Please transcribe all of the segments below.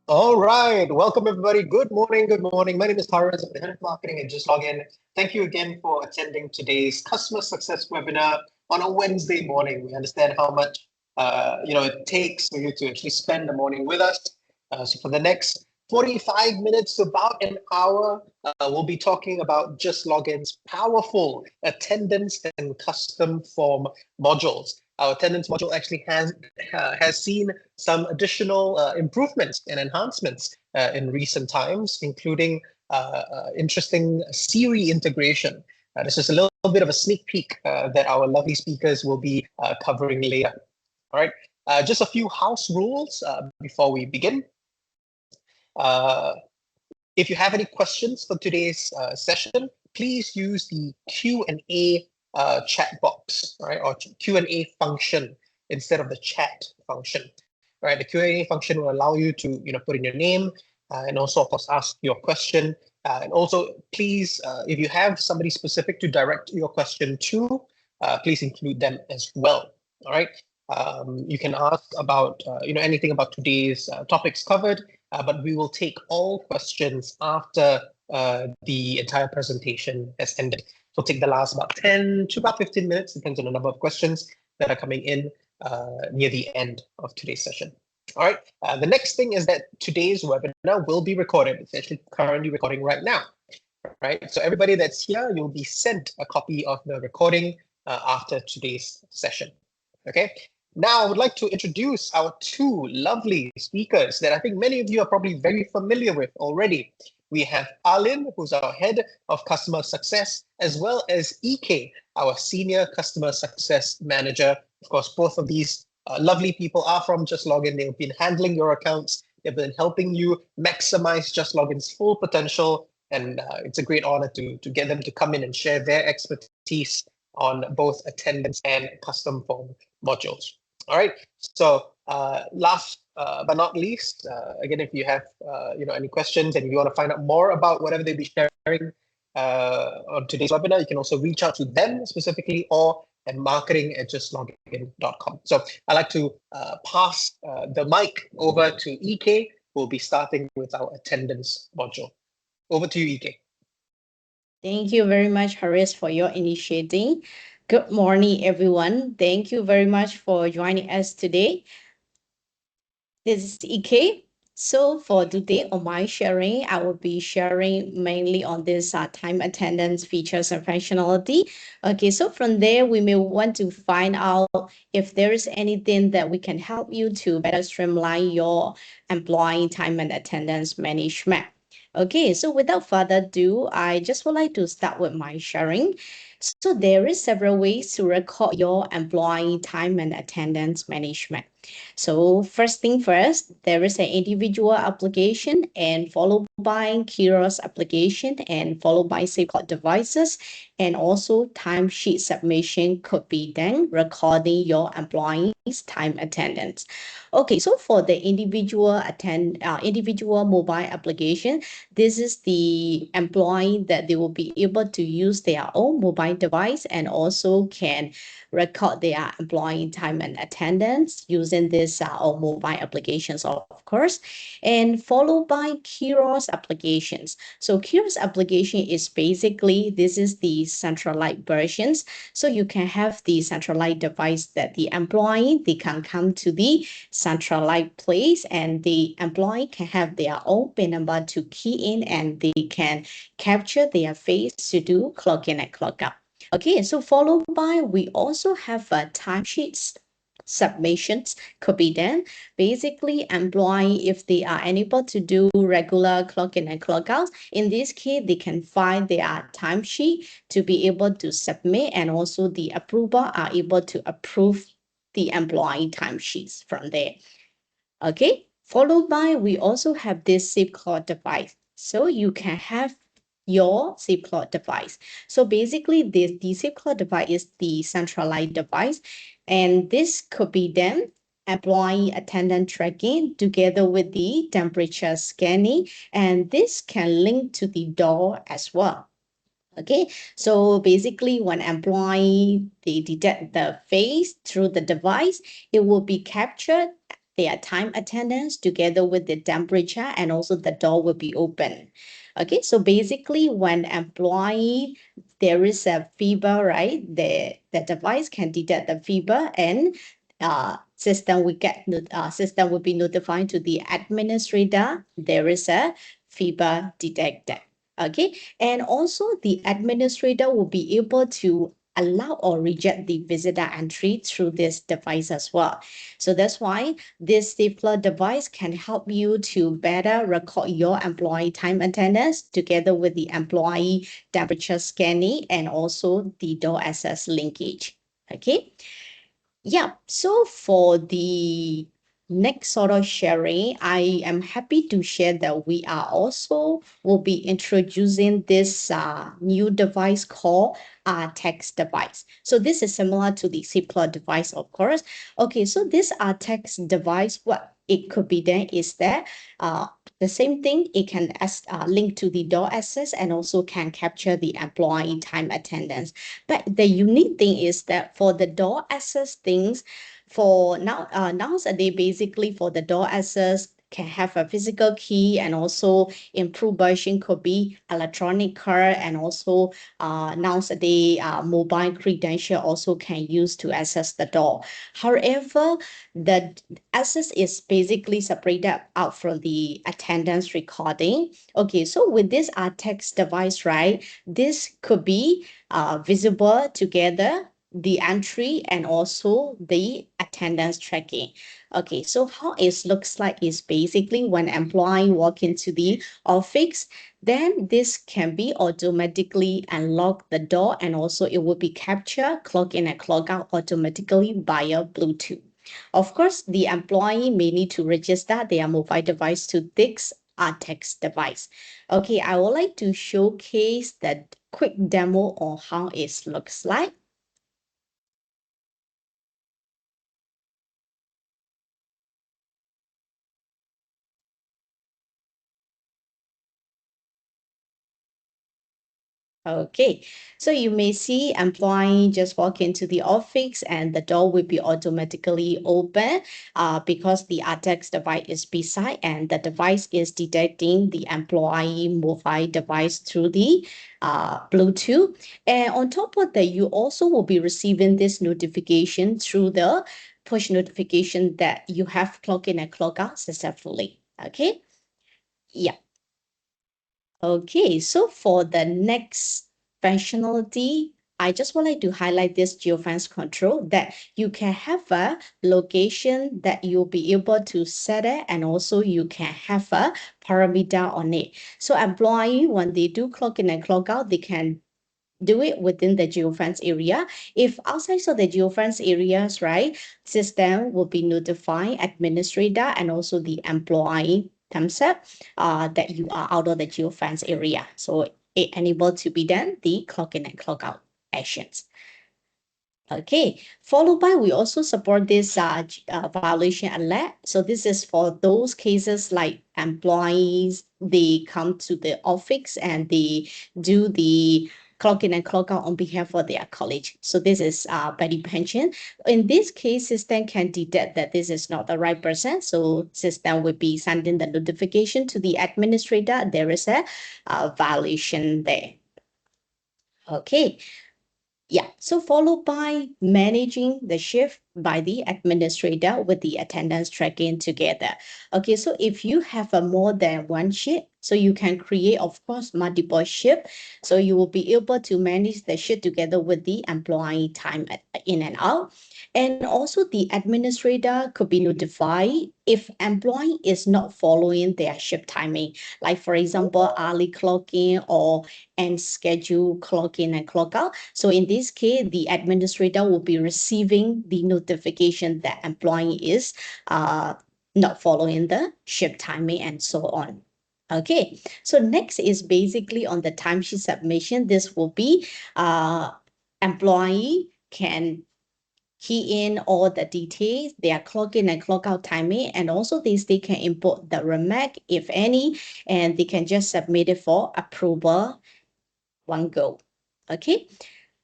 All right, welcome everybody. Good morning, good morning. My name is 𝐿, I'm the head of marketing at JustLogin. Thank you again for attending today's customer success webinar on a Wednesday morning. We understand how much it takes for you to actually spend the morning with us. So for the next 45 minutes to about an hour, we'll be talking about JustLogin's powerful attendance and custom form modules. Our attendance module actually has seen some additional improvements and enhancements in recent times, including interesting Siri integration. This is a little bit of a sneak peek that our lovely speakers will be covering later. All right, just a few house rules before we begin. If you have any questions for today's session, please use the Q&A chat box, right, or Q&A function instead of the chat function. Right, the Q&A function will allow you to put in your name and also, of course, ask your question. And also, please, if you have somebody specific to direct your question to, please include them as well. All right. You can ask about anything about today's topics covered, but we will take all questions after the entire presentation has ended. So take the last about 10 to about 15 minutes, depends on the number of questions that are coming in near the end of today's session. All right, the next thing is that today's webinar will be recorded. It's actually currently recording right now, right? So everybody that's here, you'll be sent a copy of the recording after today's session, okay? Now, I would like to introduce our two lovely speakers that I think many of you are probably very familiar with already. We have 𝐿, who's our head of customer success, as well as 𝐿, our senior customer success manager. Of course, both of these lovely people are from JustLogin. They've been handling your accounts. They've been helping you maximize JustLogin's full potential. And it's a great honor to get them to come in and share their expertise on both attendance and custom form modules. All right. So last but not least, again, if you have any questions and you want to find out more about whatever they'll be sharing on today's webinar, you can also reach out to them specifically or at marketing@justlogin.com. So I'd like to pass the mic over to 𝐿, who will be starting with our attendance module. Over to you, 𝐿. Thank you very much, 𝐿, for your initiating. Good morning, everyone. Thank you very much for joining us today. This is 𝐿. So for today on my sharing, I will be sharing mainly on this time attendance features and functionality. Okay, so from there, we may want to find out if there is anything that we can help you to better streamline your employee time and attendance management. Okay, so without further ado, I just would like to start with my sharing. So there is several ways to record your employee time and attendance management. So first thing first, there is an individual application and followed by 𝐿 application and followed by safeguard devices, and also timesheet submission could be then recording your employees' time attendance. Okay, so for the individual mobile application, this is the employee that they will be able to use their own mobile device and also can record their employee time and attendance using this or mobile applications, of course, and followed by 𝐿 applications. So 𝐿 application is basically, this is the centralized versions. So you can have the centralized device that the employee, they can come to the centralized place and the employee can have their own PIN number to key in and they can capture their face to do clock in and clock out. Okay, so followed by, we also have timesheets submissions could be done. Basically, employee, if they are unable to do regular clock in and clock out, in this case, they can find their timesheet to be able to submit, and also the approver are able to approve the employee timesheets from there. Okay, followed by, we also have this safeguard device. So you can have your safeguard device. So basically, the safeguard device is the centralized device, and this could be then employee attendance tracking together with the temperature scanning, and this can link to the door as well. Okay, so basically when employee, they detect the face through the device, it will be captured their time attendance together with the temperature, and also the door will be open. Okay, so basically when employee, there is a fever, right? The device can detect the fever, and system will be notifying to the administrator there is a fever detected. Okay, and also the administrator will be able to allow or reject the visitor entry through this device as well. So that's why this stapler device can help you to better record your employee time attendance together with the employee temperature scanning and also the door access linkage. Okay. Yeah, so for the next sort of sharing, I am happy to share that we are also will be introducing this new device called text device. So this is similar to the stapler device, of course. Okay, so this text device, what it could be then is that the same thing, it can link to the door access and also can capture the employee time attendance. But the unique thing is that for the door access things, for nowadays, basically for the door access, can have a physical key, and also improved version could be electronic card, and also nowadays mobile credential also can use to access the door. However, the access is basically separated out from the attendance recording. Okay, so with this text device, right, this could be visible together the entry and also the attendance tracking. Okay, so how it looks like is basically when employee walk into the office, then this can be automatically unlock the door, and also it will be capture, clock in and clock out automatically via Bluetooth. Of course, the employee may need to register their mobile device to this text device. Okay, I would like to showcase the quick demo on how it looks like. Okay, so you may see employee just walk into the office and the door will be automatically open because the text device is beside, and the device is detecting the employee mobile device through the Bluetooth. And on top of that, you also will be receiving this notification through the push notification that you have clock in and clock out successfully. Okay, yeah. Okay, so for the next functionality, I just would like to highlight this geofence control that you can have a location that you'll be able to set it, and also you can have a parameter on it. So employee, when they do clock in and clock out, they can do it within the geofence area. If outside of the geofence areas, right, system will be notifying administrator and also the employee themselves that you are out of the geofence area. So it enable to be done the clock in and clock out actions. Okay, followed by we also support this violation alert. So this is for those cases like employees, they come to the office and they do the clock in and clock out on behalf of their college. So this is petty pension. In this case, system can detect that this is not the right person. So system will be sending the notification to the administrator. There is a violation there. Okay. Yeah, so followed by managing the shift by the administrator with the attendance tracking together. Okay, so if you have a more than one shift, so you can create, of course, multiple shift. So you will be able to manage the shift together with the employee time in and out. And also the administrator could be notified if employee is not following their shift timing. Like for example, early clocking or end schedule clock in and clock out. So in this case, the administrator will be receiving the notification that employee is not following the shift timing and so on. Okay, so next is basically on the timesheet submission. This will be employee can key in all the details, their clock in and clock out timing, and also they can import the remark if any, and they can just submit it for approval one go. Okay,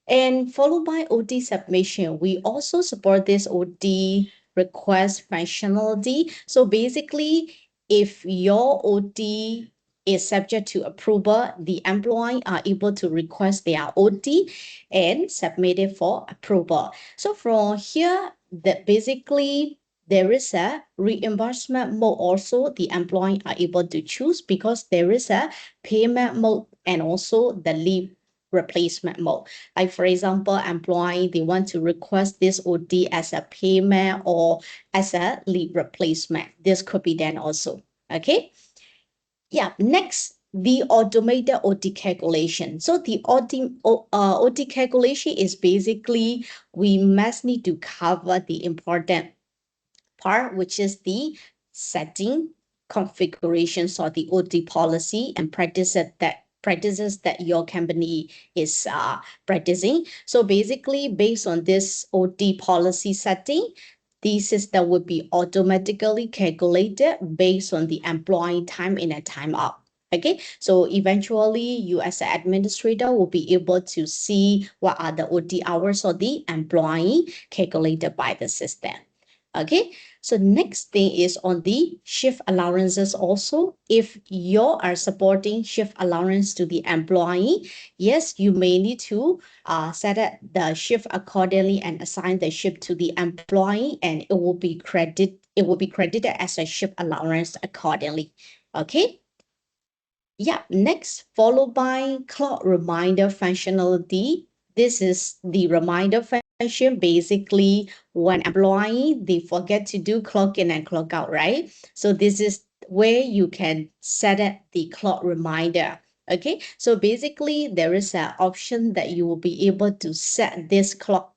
and followed by OT submission. We also support this OT request functionality. So basically, if your OT is subject to approval, the employee are able to request their OT and submit it for approval. So from here, that basically there is a reimbursement mode also the employee are able to choose, because there is a payment mode and also the leave replacement mode. Like for example, employee, they want to request this OT as a payment or as a leave replacement. This could be done also. Okay. Yeah. Next, the automated OT calculation. So the OT calculation is basically we must need to cover the important part, which is the setting, configurations or the OT policy and practices that your company is practicing. So basically, based on this OT policy setting, the system would be automatically calculated based on the employee time in and time out. Okay, so eventually you as an administrator will be able to see what are the OT hours of the employee calculated by the system. Okay, so next thing is on the shift allowances also. If you are supporting shift allowance to the employee, yes, you may need to set up the shift accordingly and assign the shift to the employee, and it will be credited as a shift allowance accordingly. Okay. Yeah, next, followed by clock reminder functionality. This is the reminder function. Basically, when employee, they forget to do clock in and clock out, right? So this is where you can set up the clock reminder. Okay, so basically there is an option that you will be able to set this clock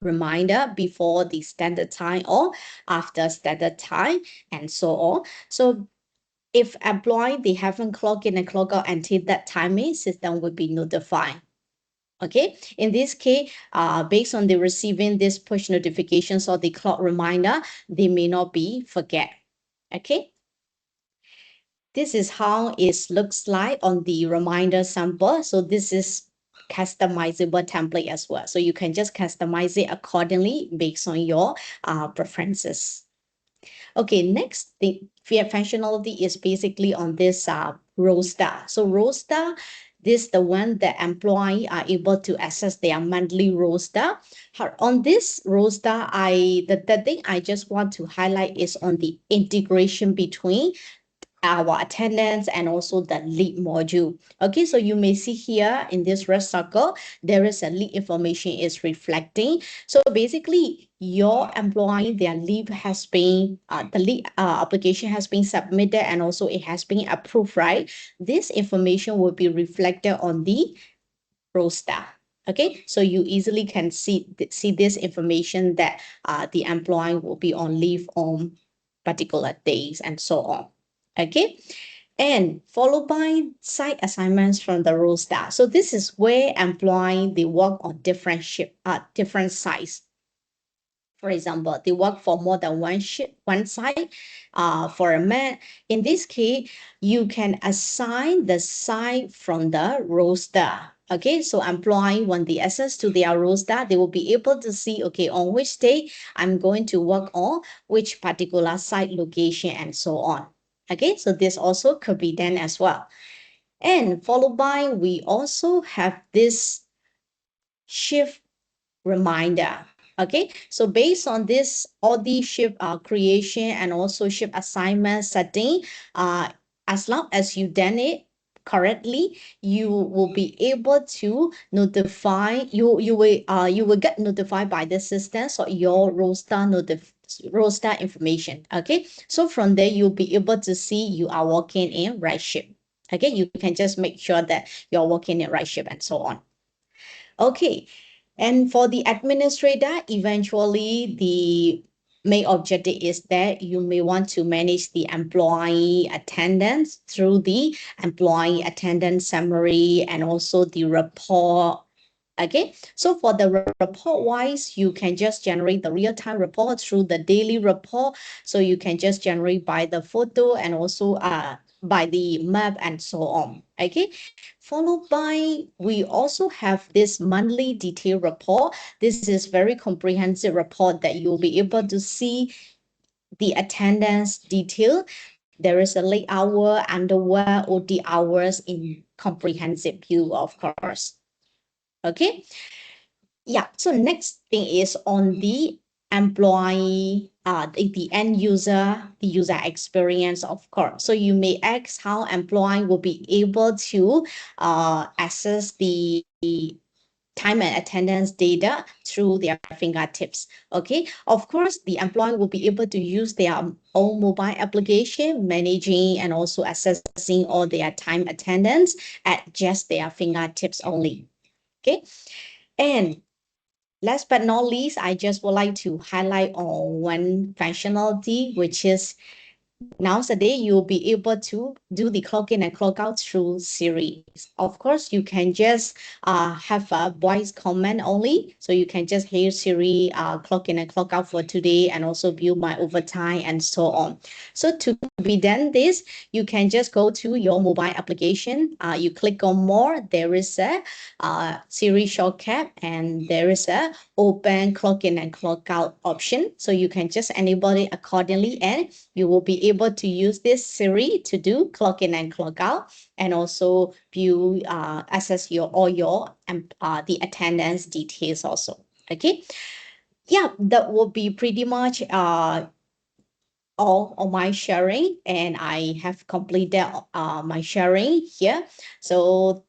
reminder before the standard time or after standard time and so on. So if employee, they haven't clocked in and clocked out until that timing, system will be notified. Okay, in this case, based on the receiving this push notifications or the clock reminder, they may not be forget. Okay. This is how it looks like on the reminder sample. So this is customizable template as well. So you can just customize it accordingly based on your preferences. Okay, next, the functionality is basically on this roster. So roster, this is the one that employee are able to access their monthly roster. On this roster, the thing I just want to highlight is on the integration between our attendance and also the lead module. Okay, so you may see here in this red circle, there is a lead information is reflecting. So basically, your employee, their leave has been, the lead application has been submitted and also it has been approved, right? This information will be reflected on the roster. Okay, so you easily can see this information that the employee will be on leave on particular days and so on. Okay, and followed by site assignments from the roster. So this is where employee, they work on different sites. For example, they work for more than one site. For a man, in this case, you can assign the site from the roster. Okay, so employee, when they access to their roster, they will be able to see, okay, on which day I'm going to work on which particular site location and so on. Okay, so this also could be done as well. And followed by, we also have this shift reminder. Okay, so based on this, all the shift creation and also shift assignment setting, as long as you done it correctly, you will be able to notify you will get notified by the system, so your roster information. Okay, so from there you'll be able to see you are working in right shift. Okay, you can just make sure that you're working in right shift and so on. Okay, and for the administrator, eventually the main objective is that you may want to manage the employee attendance through the employee attendance summary and also the report. Okay, so for the report wise, you can just generate the real-time report through the daily report. So you can just generate by the photo and also by the map and so on. Okay, followed by, we also have this monthly detail report. This is very comprehensive report that you'll be able to see the attendance detail. There is a late hour, underwear, OT hours in comprehensive view, of course. Okay. Yeah. So next thing is on the employee, the end user, the user experience, of course. So you may ask how employee will be able to access the time and attendance data through their fingertips. Okay, of course, the employee will be able to use their own mobile application, managing and also accessing all their time attendance at just their fingertips only. Okay, and last but not least, I just would like to highlight on one functionality, which is nowadays you'll be able to do the clock in and clock out through Siri. Of course, you can just have a voice command only. So you can just hear Siri clock in and clock out for today and also view my overtime and so on. So to be done this, you can just go to your mobile application. You click on more. There is a Siri shortcut and there is a open clock in and clock out option. So you can just enable it accordingly and you will be able to use this Siri to do clock in and clock out and also view, access all your the attendance details also. Okay. Yeah, that will be pretty much all of my sharing, and I have completed my sharing here. So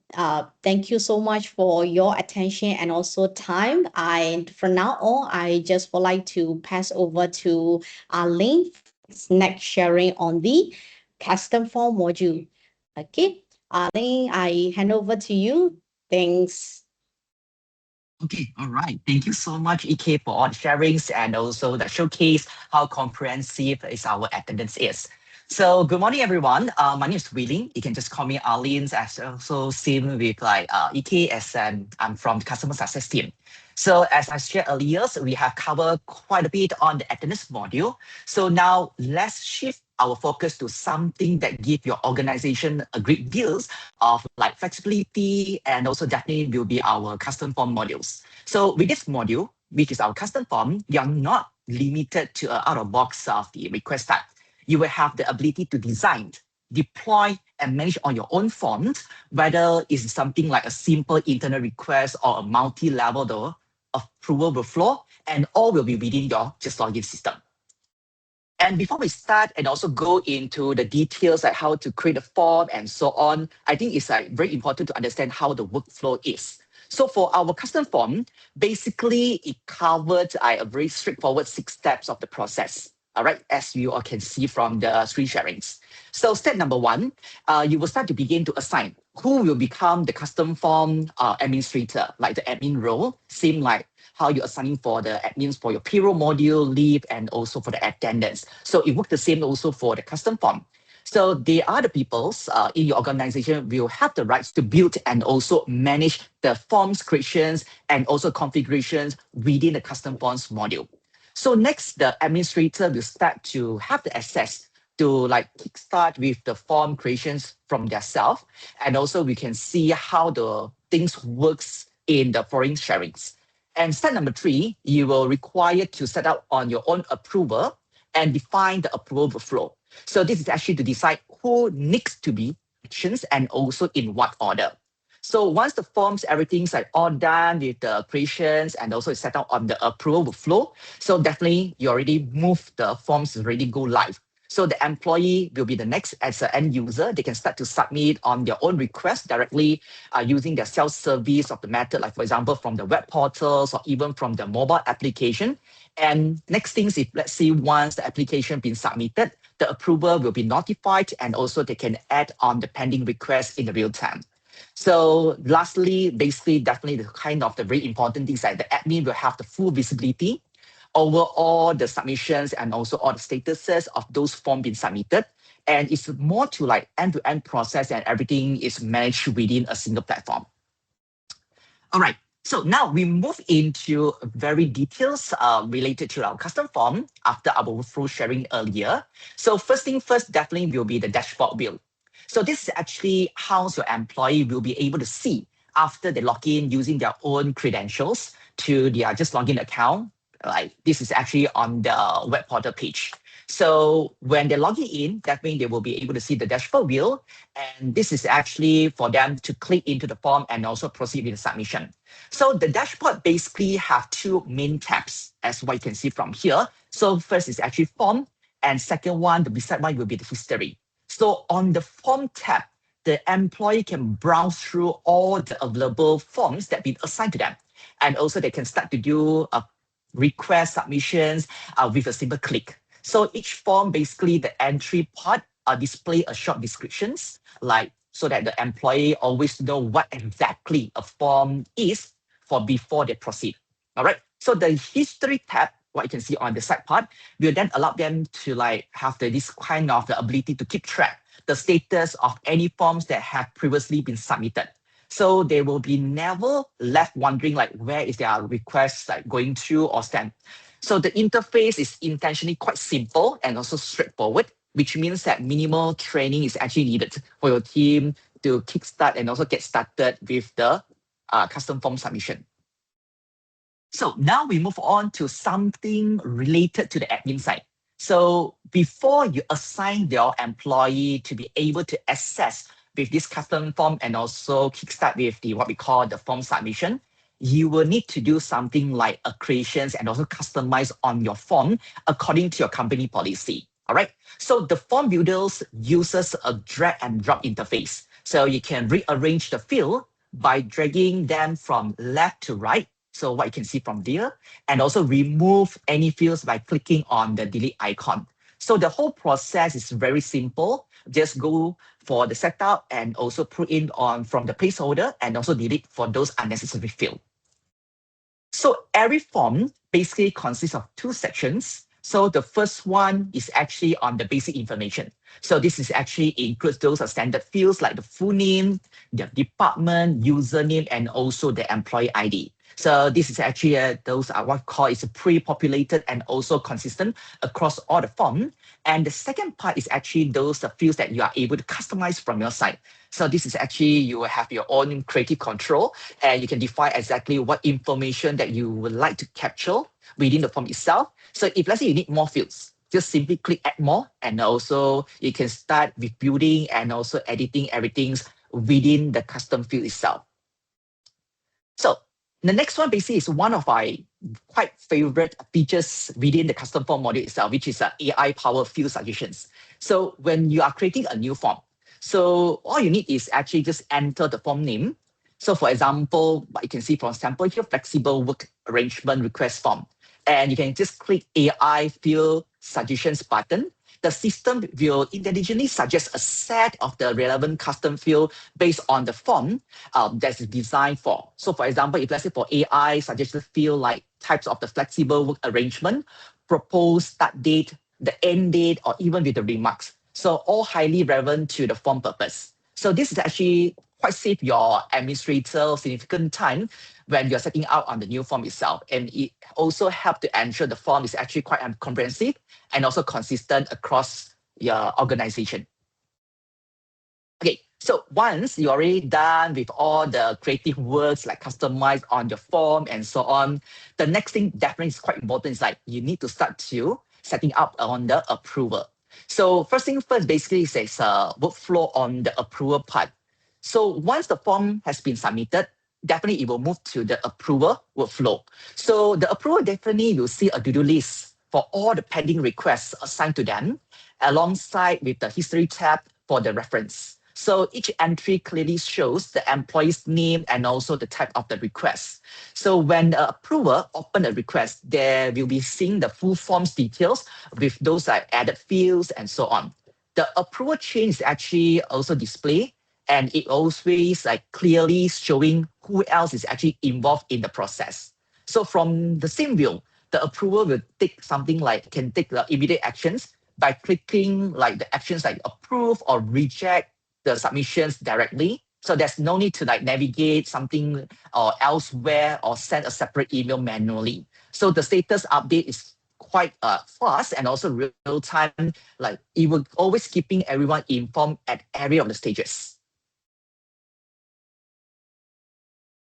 thank you so much for your attention and also time. And from now on, I just would like to pass over to Link next sharing on the custom form module. Okay, Link, I hand over to you. Thanks. Okay, all right. Thank you so much, EK, for all the sharings and also the showcase how comprehensive is our attendance is. So good morning, everyone. My name is Willing. You can just call me Arlene, as also same with like EK, as I'm from the customer success team. So as I shared earlier, so we have covered quite a bit on the attendance module. So now let's shift our focus to something that give your organization a great deals of like flexibility, and also definitely will be our custom form modules. So with this module, which is our custom form, you're not limited to out of box of the request type. You will have the ability to design, deploy, and manage on your own forms, whether it's something like a simple internal request or a multi-level approval workflow, and all will be within your JustLogin system. And before we start and also go into the details like how to create a form and so on, I think it's like very important to understand how the workflow is. So for our custom form, basically it covered a very straightforward 6 steps of the process. All right, as you all can see from the screen sharings. So step number 1, you will start to begin to assign who will become the custom form administrator, like the admin role, same like how you're assigning for the admins for your payroll module, leave, and also for the attendance. So it works the same also for the custom form. So they are the peoples in your organization will have the rights to build and also manage the forms creations and also configurations within the custom forms module. So next, the administrator will start to have the access to like kickstart with the form creations from themselves. And also we can see how the things works in the foreign sharings. And step number 3, you will require to set up on your own approval and define the approval flow. So this is actually to decide who needs to be actions and also in what order. So once the forms, everything's like all done with the creations and also set up on the approval flow, so definitely you already move the forms already go live. So the employee will be the next as an end user. They can start to submit on their own request directly using their self-service of the method, like for example, from the web portals or even from the mobile application. And next things, if let's say once the application been submitted, the approver will be notified and also they can add on the pending request in the real time. So lastly, basically, definitely the kind of the very important things like the admin will have the full visibility over all the submissions and also all the statuses of those forms being submitted. And it's more to like end-to-end process and everything is managed within a single platform. All right. So now we move into very details related to our custom form after our workflow sharing earlier. So first thing first, definitely will be the dashboard build. So this is actually how your employee will be able to see after they log in using their own credentials to their JustLogin account. Like this is actually on the web portal page. So when they log in, that means they will be able to see the dashboard view. And this is actually for them to click into the form and also proceed with the submission. So the dashboard basically have two main tabs, as what you can see from here. So first is actually form, and second one, the beside one will be the history. So on the form tab, the employee can browse through all the available forms that have been assigned to them. And also they can start to do request submissions with a simple click. So each form, basically the entry part display a short descriptions, like so that the employee always know what exactly a form is for before they proceed. All right. So the history tab, what you can see on the side part, will then allow them to like have this kind of the ability to keep track the status of any forms that have previously been submitted. So they will be never left wondering like where is their request like going through or stand. So the interface is intentionally quite simple and also straightforward, which means that minimal training is actually needed for your team to kickstart and also get started with the custom form submission. So now we move on to something related to the admin side. So before you assign your employee to be able to access with this custom form and also kickstart with the what we call the form submission, you will need to do something like creations and also customize on your form according to your company policy. All right. So the form builders uses a drag and drop interface. So you can rearrange the field by dragging them from left to right. So what you can see from there, and also remove any fields by clicking on the delete icon. So the whole process is very simple. Just go for the setup and also put in on from the placeholder and also delete for those unnecessary fields. So every form basically consists of two sections. So the first one is actually on the basic information. So this is actually includes those standard fields like the full name, the department, username, and also the employee ID. So this is actually those are what called is pre-populated and also consistent across all the form. And the second part is actually those fields that you are able to customize from your side. So this is actually you will have your own creative control and you can define exactly what information that you would like to capture within the form itself. So if let's say you need more fields, just simply click add more and also you can start with building and also editing everything within the custom field itself. So the next one basically is one of my quite favorite features within the custom form module itself, which is AI-powered field suggestions. So when you are creating a new form, so all you need is actually just enter the form name. So for example, what you can see for example here, flexible work arrangement request form. And you can just click AI field suggestions button. The system will intelligently suggest a set of the relevant custom field based on the form that's designed for. So for example, if let's say for AI suggested field like types of the flexible work arrangement, proposed start date, the end date, or even with the remarks. So all highly relevant to the form purpose. So this is actually quite save your administrator significant time when you're setting out on the new form itself. And it also helps to ensure the form is actually quite comprehensive and also consistent across your organization. Okay, so once you're already done with all the creative works like customize on your form and so on, the next thing definitely is quite important is like you need to start to setting up on the approval. So first thing first, basically is a workflow on the approval part. So once the form has been submitted, definitely it will move to the approval workflow. So the approval definitely will see a to-do list for all the pending requests assigned to them, alongside with the history tab for the reference. So each entry clearly shows the employee's name and also the type of the request. So when the approver open a request, they will be seeing the full form's details with those like added fields and so on. The approval chain is actually also displayed, and it always like clearly showing who else is actually involved in the process. So from the same view, the approver will take something like can take the immediate actions by clicking like the actions like approve or reject the submissions directly. So there's no need to like navigate something or elsewhere or send a separate email manually. So the status update is quite fast and also real time. Like it will always keeping everyone informed at every of the stages.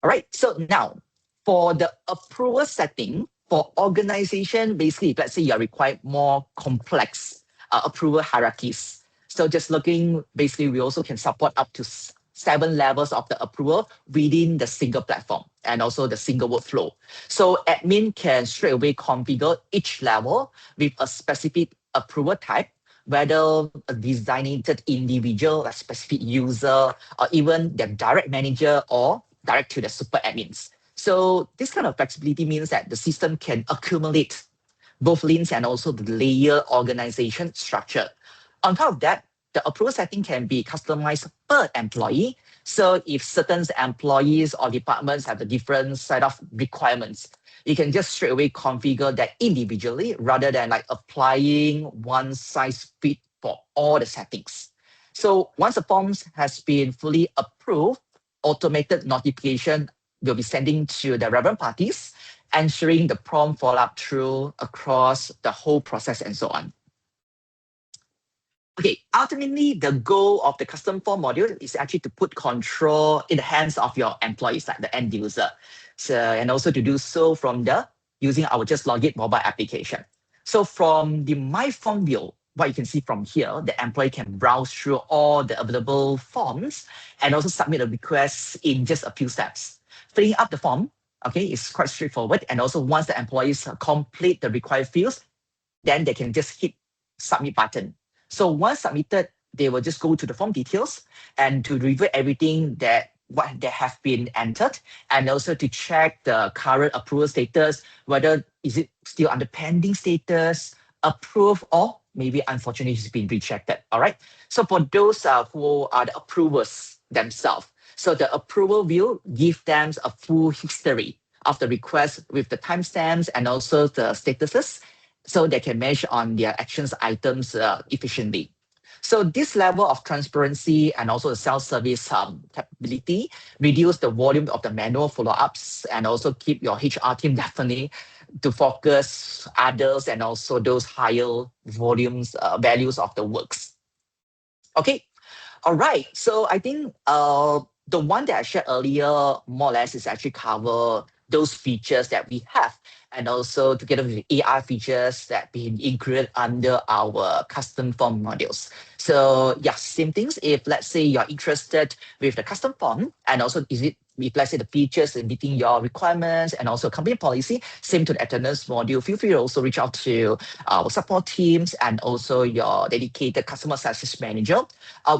All right, so now for the approval setting for organization, basically, let's say you require more complex approval hierarchies. So just looking, basically, we also can support up to 7 levels of the approval within the single platform and also the single workflow. So admin can straight away configure each level with a specific approval type, whether a designated individual, a specific user, or even their direct manager or direct to the super admins. So this kind of flexibility means that the system can accumulate both lanes and also the layer organization structure. On top of that, the approval setting can be customized per employee. So if certain employees or departments have a different set of requirements, you can just straight away configure that individually rather than like applying one size fit for all the settings. So once the forms has been fully approved, automated notification will be sending to the relevant parties, ensuring the prompt follow-up through across the whole process and so on. Okay, ultimately, the goal of the custom form module is actually to put control in the hands of your employees, like the end user. So, and also to do so from the using our JustLogin mobile application. So from the My Form view, what you can see from here, the employee can browse through all the available forms and also submit a request in just a few steps. Filling up the form, okay, is quite straightforward. And also once the employees complete the required fields, then they can just hit submit button. So once submitted, they will just go to the form details and to review everything that what they have been entered, and also to check the current approval status, whether is it still under pending status, approved, or maybe unfortunately it's been rejected. All right. So for those who are the approvers themselves, so the approval view give them a full history of the request with the timestamps and also the statuses, so they can measure on their actions items efficiently. So this level of transparency and also the self-service capability reduce the volume of the manual follow-ups and also keep your HR team definitely to focus others and also those higher volumes, values of the works. Okay, all right. So I think the one that I shared earlier more or less is actually cover those features that we have, and also together with the AI features that been included under our custom form modules. So yeah, same things. If let's say you're interested with the custom form, and also is it if let's say the features in meeting your requirements and also company policy, same to the attendance module, feel free to also reach out to our support teams and also your dedicated customer success manager.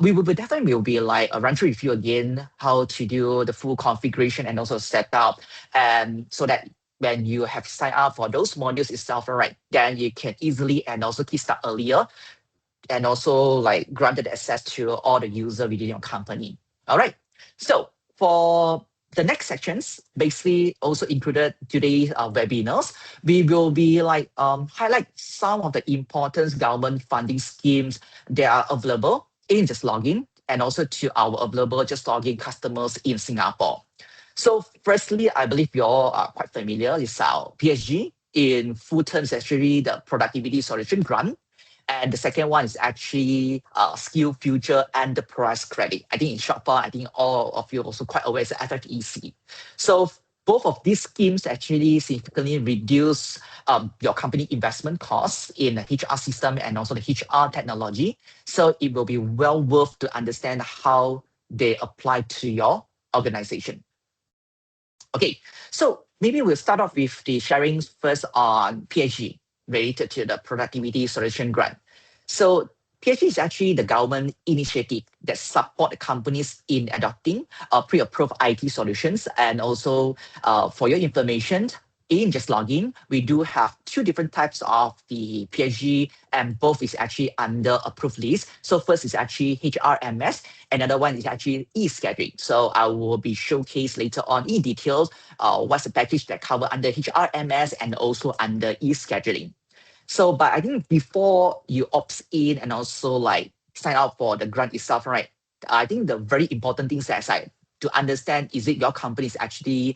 We will definitely will be like a run through with you again how to do the full configuration and also setup, and so that when you have signed up for those modules itself, right, then you can easily and also kickstart earlier and also like granted access to all the user within your company. All right. So for the next sections, basically also included today's webinars, we will be like highlight some of the important government funding schemes that are available in JustLogin and also to our available JustLogin customers in Singapore. So firstly, I believe you all are quite familiar with our PSG. In full terms, actually the Productivity Solution Grant. And the second one is actually Skill Future Enterprise Credit. I think in short form, I think all of you are also quite aware it's FFEC. So both of these schemes actually significantly reduce your company investment costs in the HR system and also the HR technology. So it will be well worth to understand how they apply to your organization. Okay, so maybe we'll start off with the sharing first on PSG related to the Productivity Solution Grant. So PSG is actually the government initiative that support companies in adopting pre-approved IT solutions. And also for your information, in JustLogin, we do have 2 different types of the PSG, and both is actually under approved list. So first is actually HRMS, another one is actually e-scheduling. So I will be showcased later on in details what's the package that cover under HRMS and also under e-scheduling. So, but I think before you opt in and also like sign up for the grant itself, right? I think the very important things that I to understand is it your company is actually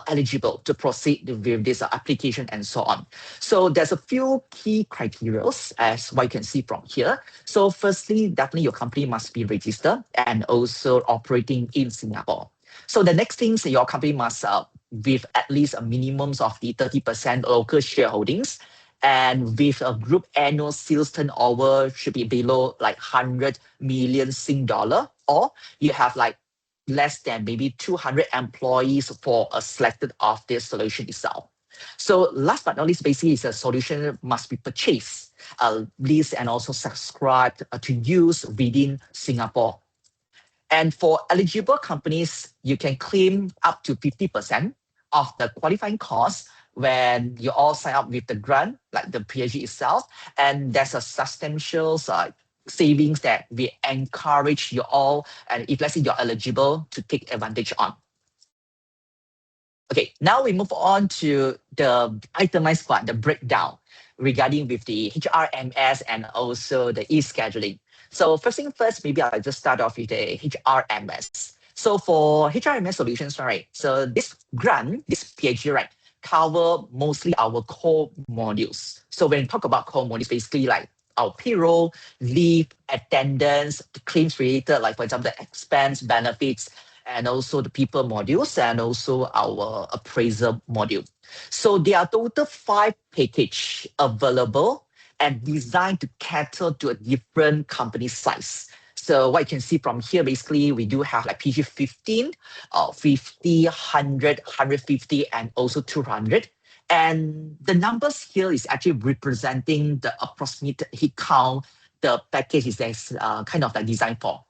eligible to proceed with this application and so on. So there's a few key criteria as what you can see from here. So firstly, definitely your company must be registered and also operating in Singapore. So the next thing is your company must with at least a minimum of the 30% local shareholdings, and with a group annual sales turnover should be below like 100 million Sing dollar, or you have like less than maybe 200 employees for a selected of this solution itself. So last but not least, basically, is a solution must be purchased, leased, and also subscribed to use within Singapore. And for eligible companies, you can claim up to 50% of the qualifying costs when you all sign up with the grant, like the PSG itself. And there's a substantial savings that we encourage you all, and if let's say you're eligible, to take advantage on. Okay, now we move on to the itemized part, the breakdown regarding with the HRMS and also the e-scheduling. So first thing first, maybe I'll just start off with the HRMS. So for HRMS solutions, right? So this grant, this PSG, right, cover mostly our core modules. So when we talk about core modules, basically like our payroll, leave, attendance, the claims related, like for example, the expense, benefits, and also the people modules, and also our appraiser module. So there are total 5 packages available and designed to cater to a different company size. So what you can see from here, basically, we do have like PG 15, 50, 100, 150, and also 200. And the numbers here is actually representing the approximate head count the package is kind of like designed for.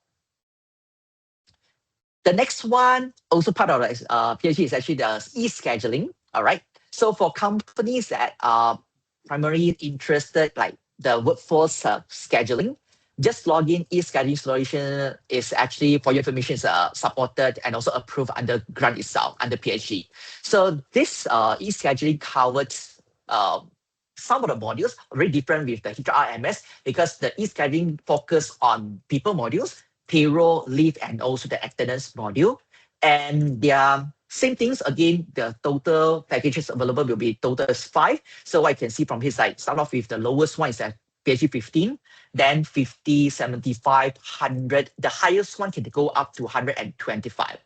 The next one, also part of the PSG, is actually the e-scheduling. All right. So for companies that are primarily interested, like the workforce scheduling, JustLogin e-scheduling solution is actually, for your information, is supported and also approved under grant itself, under PSG. So this e-scheduling covers some of the modules, very different with the HRMS, because the e-scheduling focus on people modules, payroll, leave, and also the attendance module. And they are same things. Again, the total packages available will be total is 5. So what you can see from his side, start off with the lowest one is at PSG 15, then 50, 75, 100. The highest one can go up to 125.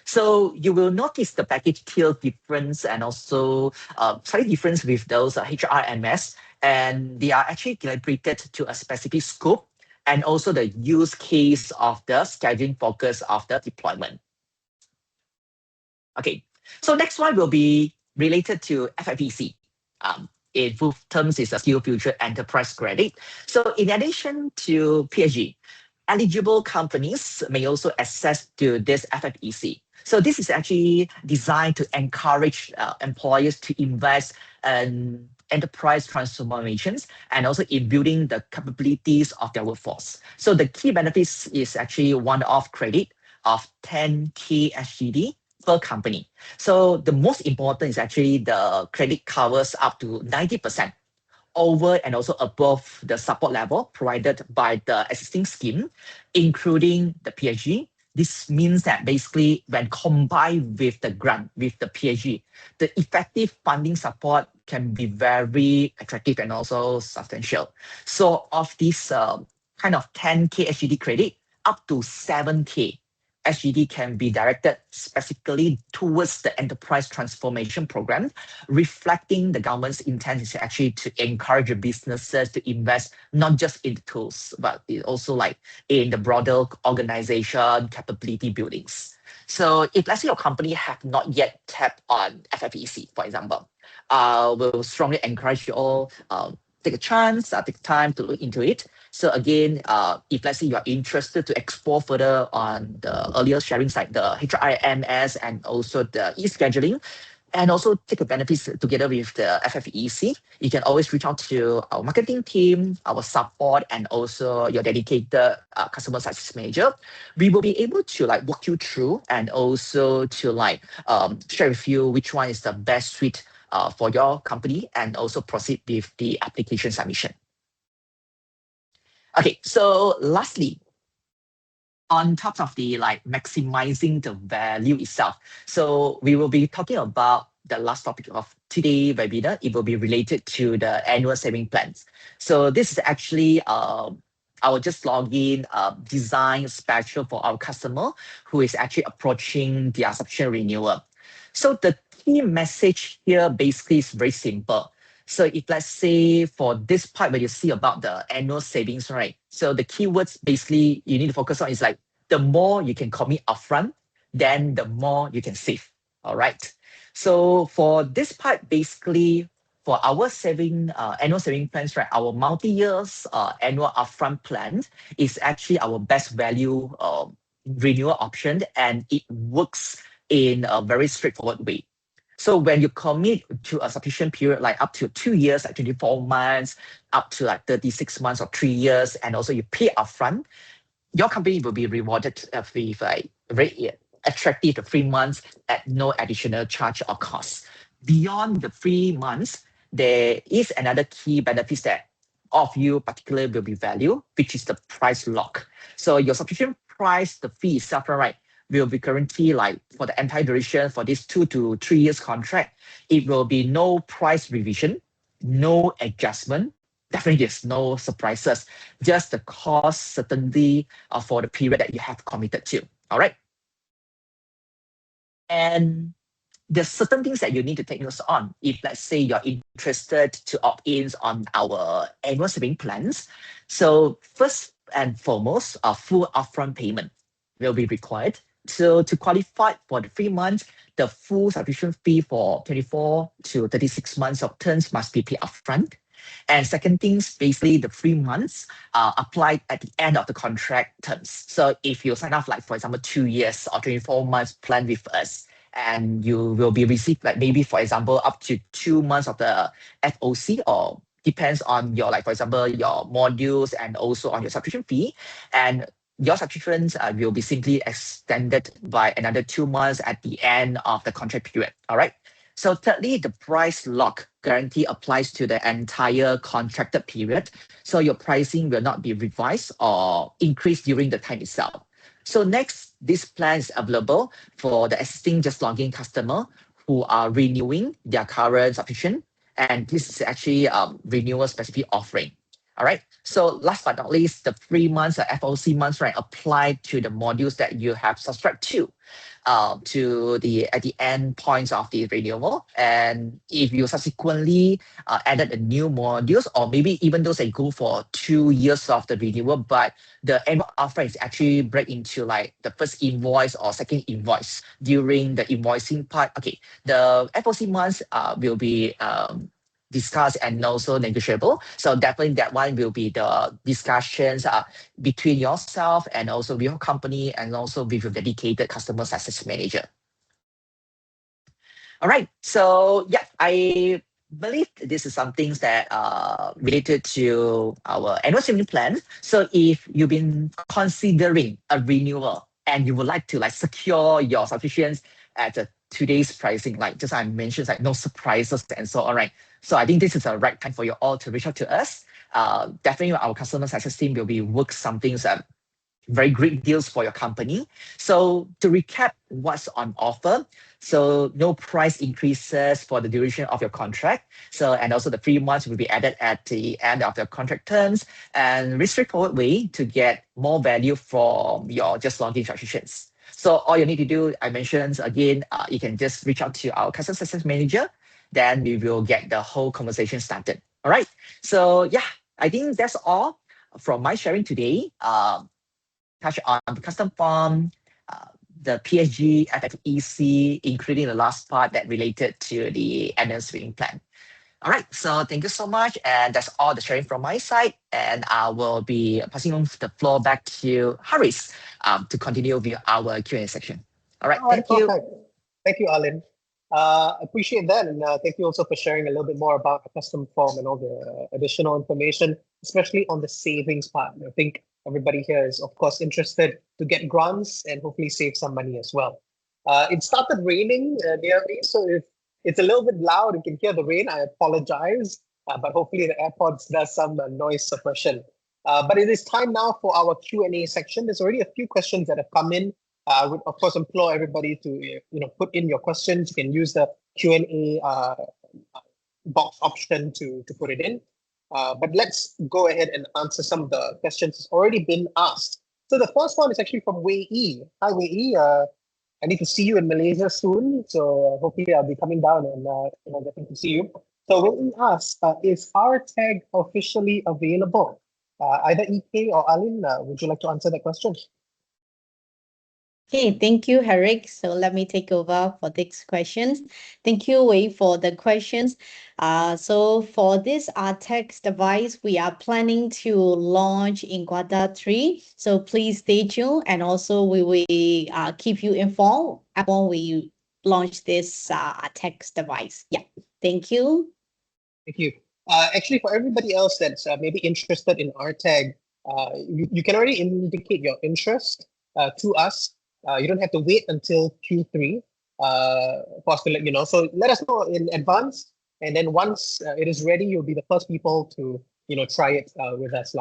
So you will notice the package tier difference and also slight difference with those HRMS, and they are actually calibrated to a specific scope and also the use case of the scheduling focus of the deployment. Okay, so next one will be related to FFEC. In full terms, is a SkillsFuture Enterprise Credit. So in addition to PSG, eligible companies may also access to this FFEC. So this is actually designed to encourage employers to invest in enterprise transformations and also in building the capabilities of their workforce. So the key benefits is actually one-off credit of 10K SGD per company. So the most important is actually the credit covers up to 90% over and also above the support level provided by the existing scheme, including the PSG. This means that basically when combined with the grant, with the PSG, the effective funding support can be very attractive and also substantial. So of this kind of 10K SGD credit, up to 7K SGD can be directed specifically towards the enterprise transformation program, reflecting the government's intent is actually to encourage businesses to invest not just in the tools, but also like in the broader organization capability buildings. So if let's say your company have not yet tapped on FFEC, for example, we'll strongly encourage you all take a chance, take time to look into it. So again, if let's say you are interested to explore further on the earlier sharing side, the HRMS and also the e-scheduling, and also take a benefits together with the FFEC, you can always reach out to our marketing team, our support, and also your dedicated customer success manager. We will be able to like walk you through and also to like share with you which one is the best suite for your company and also proceed with the application submission. Okay, so lastly, on top of the maximizing the value itself. So we will be talking about the last topic of today's webinar. It will be related to the annual saving plans. So this is actually our JustLogin design special for our customer who is actually approaching their subscription renewal. So the key message here basically is very simple. So if let's say for this part where you see about the annual savings, right? So the keywords basically you need to focus on is like the more you can commit upfront, then the more you can save. All right. So for this part, basically for our annual saving plans, right? Our multi-years annual upfront plan is actually our best value renewal option, and it works in a very straightforward way. So when you commit to a sufficient period, like up to 2 years, like 24 months, up to like 36 months or 3 years, and also you pay upfront, your company will be rewarded with a very attractive 3 months at no additional charge or cost. Beyond the 3 months, there is another key benefit that all of you particularly will be valued, which is the price lock. So your subscription price, the fee itself, right, will be guaranteed like for the entire duration for this 2 to 3 years contract. It will be no price revision, no adjustment. Definitely there's no surprises, just the cost certainty for the period that you have committed to. All right. And there's certain things that you need to take notes on. If let's say you're interested to opt in on our annual saving plans. So first and foremost, a full upfront payment will be required. So to qualify for the 3 months, the full subscription fee for 24 to 36 months of terms must be paid upfront. And second things, basically the 3 months applied at the end of the contract terms. So if you sign up like, for example, 2 years or 24 months plan with us, and you will be received like maybe, for example, up to 2 months of the FOC, or depends on your, like, for example, your modules and also on your subscription fee. And your subscriptions will be simply extended by another 2 months at the end of the contract period. All right. So thirdly, the price lock guarantee applies to the entire contracted period. So your pricing will not be revised or increased during the time itself. So next, this plan is available for the existing JustLogin customer who are renewing their current subscription. And this is actually renewal specific offering. All right. So last but not least, the 3 months FOC months, right, apply to the modules that you have subscribed to at the end points of the renewal. And if you subsequently added a new modules, or maybe even those that go for 2 years of the renewal, but the annual offer is actually break into like the first invoice or second invoice during the invoicing part. Okay, the FOC months will be discussed and also negotiable. So definitely that one will be the discussions between yourself and also your company and also with your dedicated customer success manager. All right. So yeah, I believe this is some things that related to our annual saving plan. So if you've been considering a renewal and you would like to like secure your subscriptions at today's pricing, like just I mentioned, like no surprises and so on, right? So I think this is the right time for you all to reach out to us. Definitely our customer success team will be work some things very great deals for your company. So to recap what's on offer, so no price increases for the duration of your contract. So, and also the 3 months will be added at the end of the contract terms, and very straightforward way to get more value from your JustLogin subscriptions. So all you need to do, I mentioned again, you can just reach out to our customer success manager, then we will get the whole conversation started. All right. So yeah, I think that's all from my sharing today. Touch on the custom form, the PSG, FXEC, including the last part that related to the annual saving plan. All right, so thank you so much. And that's all the sharing from my side. And I will be passing on the floor back to Haris to continue with our Q&A section. All right, thank you. Perfect. Thank you, Alin. Appreciate that. And thank you also for sharing a little bit more about the custom form and all the additional information, especially on the savings part. I think everybody here is, of course, interested to get grants and hopefully save some money as well. It started raining near me, so if it's a little bit loud, you can hear the rain, I apologize, but hopefully the AirPods does some noise suppression. But it is time now for our Q&A section. There's already a few questions that have come in. I would, of course, implore everybody to put in your questions. You can use the Q&A box option to put it in. But let's go ahead and answer some of the questions that's already been asked. So the first one is actually from Wei Yi. Hi, Wei Yi. I need to see you in Malaysia soon, so hopefully I'll be coming down and getting to see you. So Wei Yi asks, is 𝑅𝐻𝑇ag officially available? Either 𝐸𝐴 or 𝐿𝐿, would you like to answer that question? Okay, thank you, Herrick. So let me take over for this questions. Thank you, Wei, for the questions. So for this 𝐷𝐻𝑇ag device, we are planning to launch in Q3. So please stay tuned, and also we will keep you informed when we launch this 𝐷𝐻𝑇ag device. Yeah, thank you. Thank you. Actually, for everybody else that's maybe interested in 𝐷𝐻𝑇ag, you can already indicate your interest to us. You don't have to wait until Q3 for us to let you know. So let us know in advance, and then once it is ready, you'll be the first people to try it with us.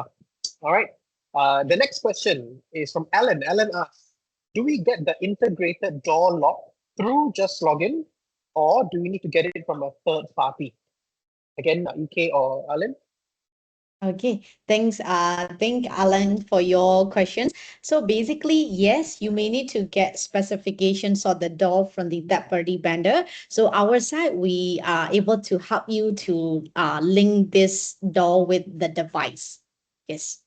All right. The next question is from Alan. Alan asks, do we get the integrated door lock through JustLogin, or do we need to get it from a third party? Again, 𝐸𝐴 or 𝐿𝐿? Okay, thanks, Alan, for your questions. So basically, yes, you may need to get specifications of the door from the third-party vendor. So our side, we are able to help you to link this door with the device. Yes.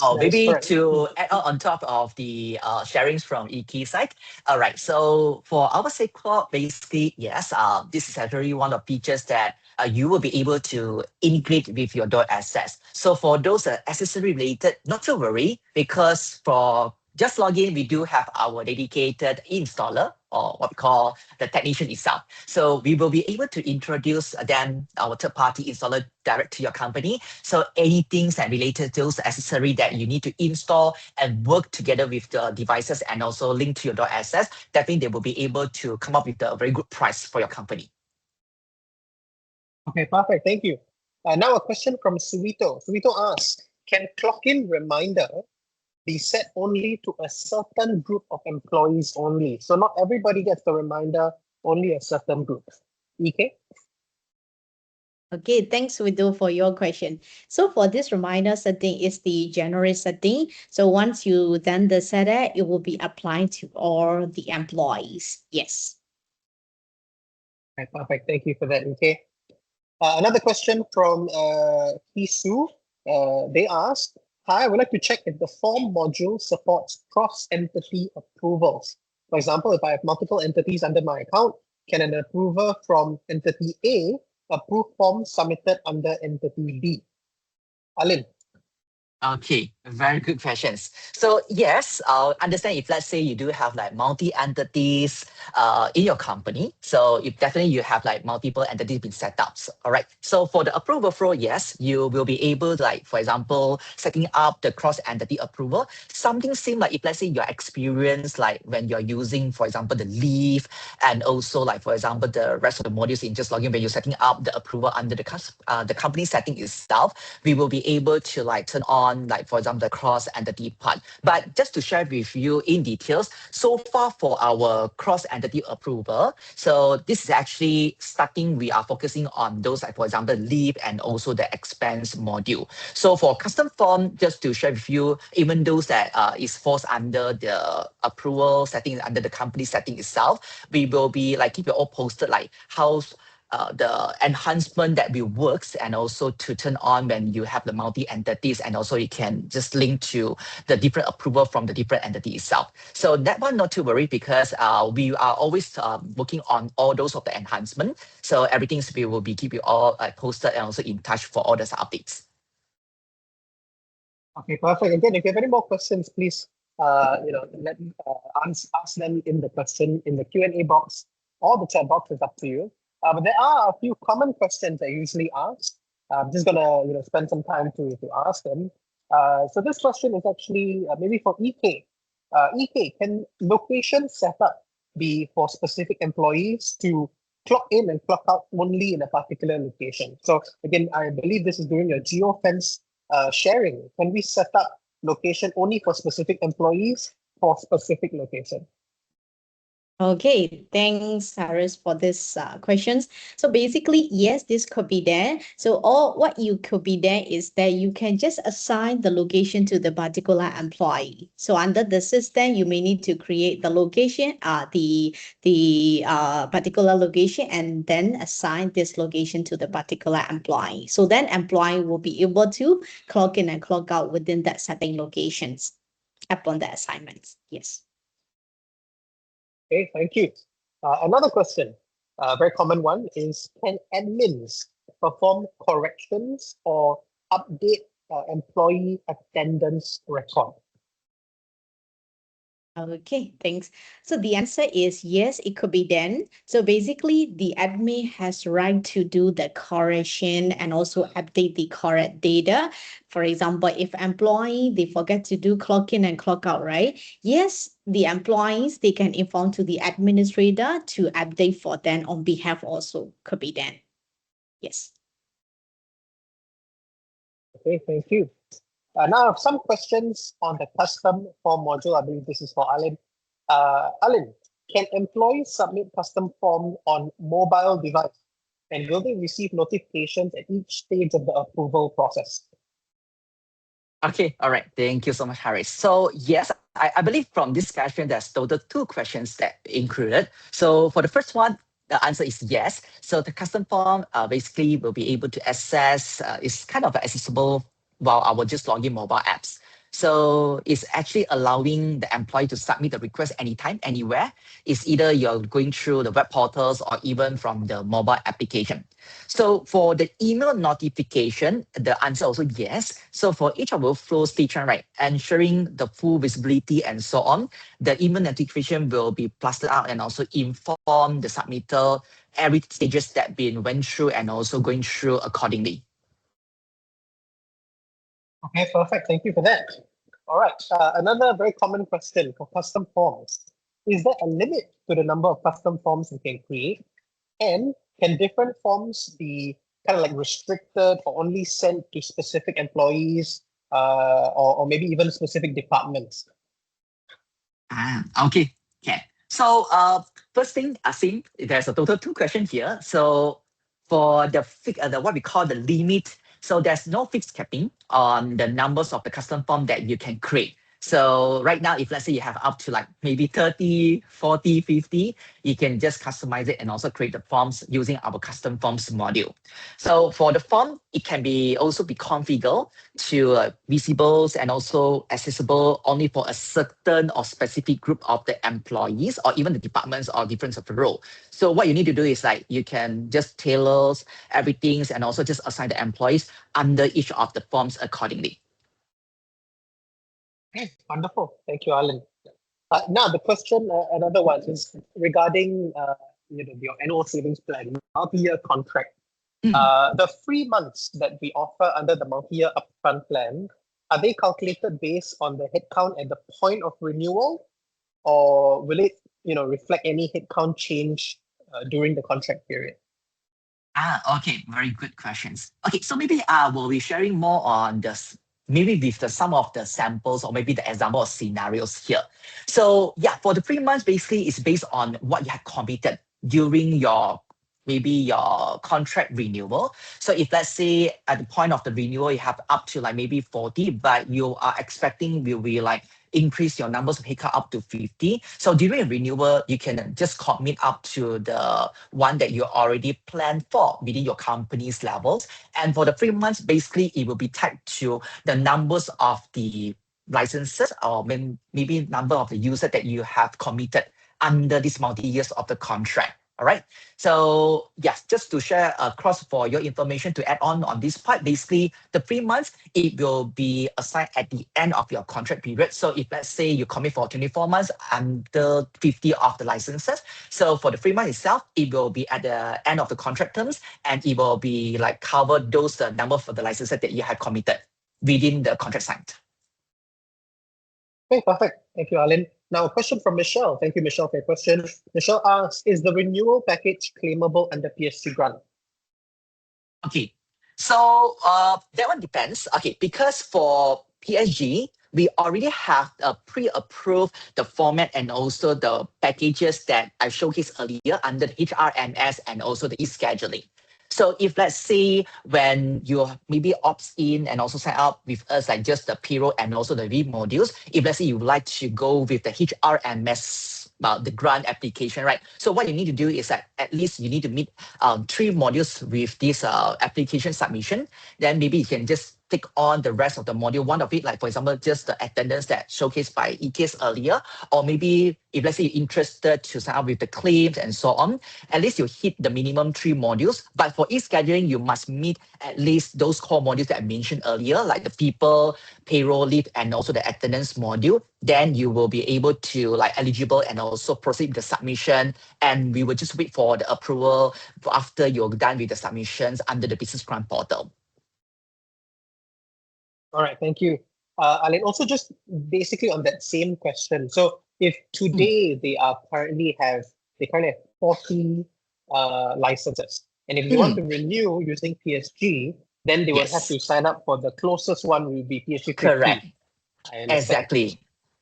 Oh, maybe to add on top of the sharings from 𝐸𝐴 side. All right, so for our 𝐶𝐶, basically, yes, this is actually one of the features that you will be able to integrate with your door access. So for those accessory related, not to worry, because for JustLogin, we do have our dedicated installer, or what we call the technician itself. So we will be able to introduce them, our third-party installer, direct to your company. So anything that related to those accessories that you need to install and work together with the devices and also link to your door access, definitely they will be able to come up with a very good price for your company. Okay, perfect. Thank you. Now a question from Suito. Suito asks, can clock-in reminder be set only to a certain group of employees only? So not everybody gets the reminder, only a certain group. 𝐸𝐴? Okay, thanks, Widu, for your question. So for this reminder setting is the general setting. So once you done the setup, it will be applied to all the employees. Yes. Okay, perfect. Thank you for that, 𝐸𝐴. Another question from Hisu. They asked, hi, I would like to check if the form module supports cross-entity approvals. For example, if I have multiple entities under my account, can an approver from entity A approve forms submitted under entity B? 𝐿𝐿. Okay, very good questions. So yes, I'll understand if let's say you do have like multi-entities in your company. So if definitely you have like multiple entities being set up. So, all right. So for the approval flow, yes, you will be able to, like, for example, setting up the cross-entity approval. Something similar if let's say your experience like when you're using, for example, the leave and also like for example the rest of the modules in JustLogin when you're setting up the approval under the company setting itself, we will be able to like turn on like for example the cross-entity part. But just to share with you in details, so far for our cross-entity approval, so this is actually starting, we are focusing on those like for example leave and also the expense module. So for custom form, just to share with you, even those that is falls under the approval setting under the company setting itself, we will be like keep you all posted like how the enhancement that will works and also to turn on when you have the multi-entities, and also you can just link to the different approval from the different entity itself. So that one not to worry, because we are always working on all those of the enhancement. So everything we will be keep you all posted and also in touch for all those updates. Okay, perfect. Again, if you have any more questions, please let me ask them in the Q&A box or the chat box. Is up to you. But there are a few common questions I usually ask. I'm just gonna spend some time to ask them. So this question is actually maybe for 𝐸𝐴. 𝐸𝐴, can location setup be for specific employees to clock in and clock out only in a particular location. So again, I believe this is during your geofence sharing. Can we set up location only for specific employees for specific location? Okay, thanks, Cyrus, for this questions. So basically, yes, this could be there. So all what you could be there is that you can just assign the location to the particular employee. So under the system, you may need to create the location, the particular location, and then assign this location to the particular employee. So then employee will be able to clock in and clock out within that setting locations upon the assignments. Yes. Okay, thank you. Another question, a very common one is, can admins perform corrections or update employee attendance record? Okay, thanks. So the answer is yes, it could be done. So basically, the admin has right to do the correction and also update the correct data. For example, if employee, they forget to do clock in and clock out, right? Yes, the employees, they can inform to the administrator to update for them on behalf also could be done. Yes. Okay, thank you. Now I have some questions on the custom form module. I believe this is for Alin. Alin, can employees submit custom form on mobile device? And will they receive notifications at each stage of the approval process? Okay, all right. Thank you so much, Harris. So yes, I believe from this question, there's total 2 questions that included. So for the first one, the answer is yes. So the custom form basically will be able to access, it's kind of accessible while our JustLogin mobile apps. So it's actually allowing the employee to submit the request anytime, anywhere. It's either you're going through the web portals or even from the mobile application. So for the email notification, the answer also yes. So for each of our flow station, right, ensuring the full visibility and so on, the email notification will be plastered out and also inform the submitter every stages that been went through and also going through accordingly. Okay, perfect. Thank you for that. All right. Another very common question for custom forms. Is there a limit to the number of custom forms we can create? And can different forms be kind of like restricted or only sent to specific employees or maybe even specific departments? Okay. So first thing, I think there's a total 2 questions here. So for the what we call the limit, so there's no fixed capping on the numbers of the custom form that you can create. So right now, if let's say you have up to like maybe 30, 40, 50, you can just customize it and also create the forms using our custom forms module. So for the form, it can be also be configured to visible and also accessible only for a certain or specific group of the employees or even the departments or difference of the role. So what you need to do is like you can just tailor everything and also just assign the employees under each of the forms accordingly. Okay, wonderful. Thank you, Alan. Now the question, another one is regarding your annual savings plan, multi-year contract. The 3 months that we offer under the multi-year upfront plan, are they calculated based on the headcount at the point of renewal, or will it reflect any headcount change during the contract period? Okay, very good questions. Okay, so maybe we'll be sharing more on this, maybe with some of the samples or maybe the example of scenarios here. So yeah, for the 3 months, basically it's based on what you have committed during your contract renewal. So if let's say at the point of the renewal, you have up to like maybe 40, but you are expecting will be like increase your numbers of headcount up to 50. So during a renewal, you can just commit up to the one that you already planned for within your company's levels. And for the 3 months, basically it will be tied to the numbers of the licenses or maybe number of the users that you have committed under this multi-years of the contract. All right. So yes, just to share across for your information to add on this part, basically the 3 months, it will be assigned at the end of your contract period. So if let's say you commit for 24 months under 50 of the licenses, so for the 3 months itself, it will be at the end of the contract terms and it will be like cover those number for the licenses that you have committed within the contract signed. Okay, perfect. Thank you, Alin. Now, a question from Michelle. Thank you, Michelle, for your question. Michelle asks, is the renewal package claimable under PSG Grant? Okay, so that one depends. Okay, because for PSG, we already have pre-approved the format and also the packages that I showcased earlier under the HRMS and also the e-scheduling. So if let's say when you maybe opt in and also sign up with us like just the payroll and also the V modules, if let's say you would like to go with the HRMS the grant application, right? So what you need to do is that at least you need to meet 3 modules with this application submission. Then maybe you can just take on the rest of the module. One of it, like for example, just the attendance that showcased by EK's earlier, or maybe if let's say you're interested to sign up with the claims and so on, at least you hit the minimum 3 modules. But for e-scheduling, you must meet at least those core modules that I mentioned earlier, like the people, payroll, leave, and also the attendance module. Then you will be able to like eligible and also proceed with the submission. And we will just wait for the approval after you're done with the submissions under the business grant portal. All right, thank you. Alin, also just basically on that same question. So if today they currently have 40 licenses, and if they want to renew using PSG, then they would have to sign up for the closest one will be PSG 50. Correct. I understand. Exactly.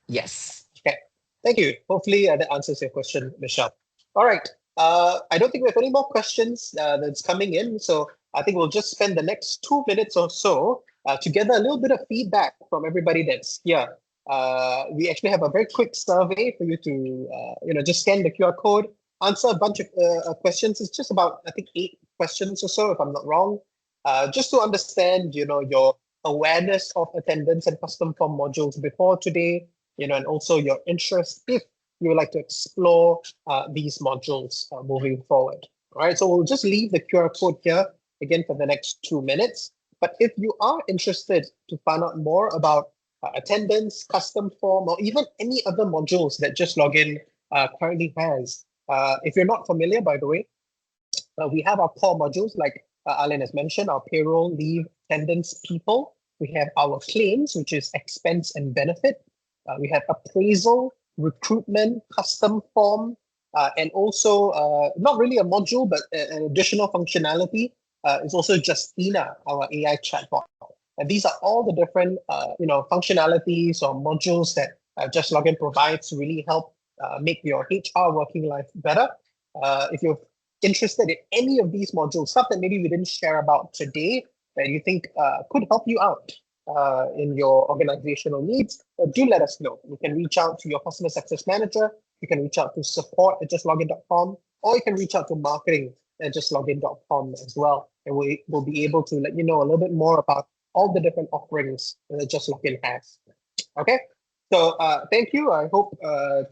Yes. Okay. Thank you. Hopefully that answers your question, Michelle. All right. I don't think we have any more questions that's coming in. So I think we'll just spend the next 2 minutes or so to gather a little bit of feedback from everybody that's here. We actually have a very quick survey for you to, just scan the QR code, answer a bunch of questions. It's just about, I think, 8 questions or so, if I'm not wrong. Just to understand, your awareness of attendance and custom form modules before today, and also your interest if you would like to explore these modules moving forward. All right, so we'll just leave the QR code here again for the next 2 minutes. But if you are interested to find out more about attendance, custom form, or even any other modules that JustLogin currently has, if you're not familiar, by the way, we have our core modules like Alin has mentioned, our payroll, leave, attendance, people. We have our claims, which is expense and benefit. We have appraisal, recruitment, custom form, and also not really a module, but an additional functionality is also Justina, our AI chatbot. And these are all the different functionalities or modules that JustLogin provides to really help make your HR working life better. If you're interested in any of these modules, stuff that maybe we didn't share about today that you think could help you out in your organizational needs, do let us know. You can reach out to your customer success manager, you can reach out to support@justlogin.com, or you can reach out to marketing@justlogin.com as well. And we'll be able to let you know a little bit more about all the different offerings that JustLogin has. Okay, so thank you. I hope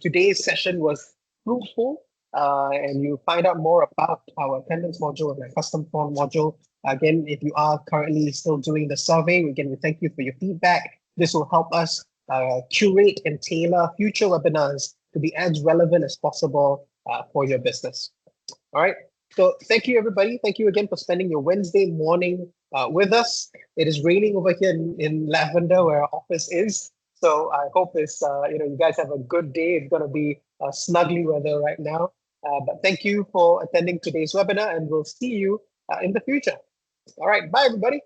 today's session was fruitful and you find out more about our attendance module and our custom form module. Again, if you are currently still doing the survey, again, we thank you for your feedback. This will help us curate and tailor future webinars to be as relevant as possible for your business. All right. So thank you, everybody. Thank you again for spending your Wednesday morning with us. It is raining over here in Lavender, where our office is. So I hope it's you guys have a good day. It's going to be snuggly weather right now. But thank you for attending today's webinar, and we'll see you in the future. All right. Bye, everybody.